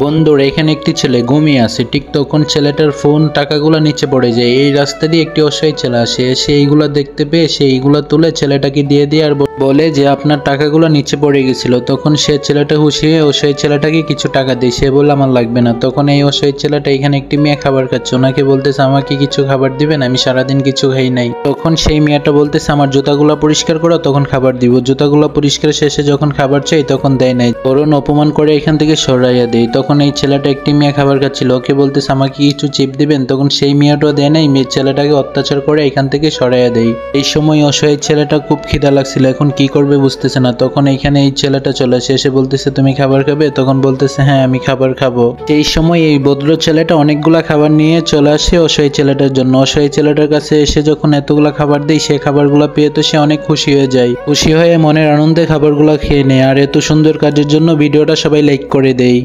বন্ধুরা, এখানে একটি ছেলে ঘুমিয়ে আছে। ঠিক তখন ছেলেটার ফোন টাকাগুলো নিচে পড়ে যায়। এই রাস্তা দিয়ে একটি অসহায় ছেলে আসে, এসে এইগুলা দেখতে পেয়ে সে এইগুলা তুলে ছেলেটাকে দিয়ে দিয়ে আর বলে যে আপনার টাকাগুলো নিচে পড়ে গেছিল। তখন সে ছেলেটা খুশি হয়ে অসহায় ছেলেটাকে কিছু টাকা দেয়। সে বলে আমার লাগবে না। তখন এই অসহায় ছেলেটা এখানে একটি মেয়ে খাবার খাচ্ছে, ওনাকে বলতেছে আমাকে কিছু খাবার দিবেন, আমি সারাদিন কিছু খাই নাই। তখন সেই মেয়েটা বলতেছে আমার জুতাগুলো পরিষ্কার করো, তখন খাবার দিব। জুতাগুলো পরিষ্কার শেষে যখন খাবার চাই তখন দেয় নাই, বরং অপমান করে এখান থেকে সরাইয়া দেয়। তখন এই ছেলেটা একটি মেয়ে খাবার খাচ্ছিল, ওকে বলতেছে আমাকে কিছু চিপ দিবেন, তখন সেই মেয়েটাও দেয় নাই, মেয়ে ছেলেটাকে অত্যাচার করে এখান থেকে সরাইয়া দেয়। এই সময় অসহায় ছেলেটা খুব খিদা লাগছিল, এখন কি করবে বুঝতেছে না। তখন এইখানে এই ছেলেটা চলে আসে, এসে বলতেছে তুমি খাবার খাবে, তখন বলতেছে হ্যাঁ আমি খাবার খাবো। এই সময় এই ভদ্র ছেলেটা অনেকগুলা খাবার নিয়ে চলে আসে অসহায় ছেলেটার জন্য। অসহায় ছেলেটার কাছে এসে যখন এতগুলা খাবার দেয়, সে খাবারগুলা পেয়ে তো সে অনেক খুশি হয়ে যায়। খুশি হয়ে মনের আনন্দে খাবারগুলা খেয়ে নেয়। আর এত সুন্দর কাজের জন্য ভিডিওটা সবাই লাইক করে দেয়।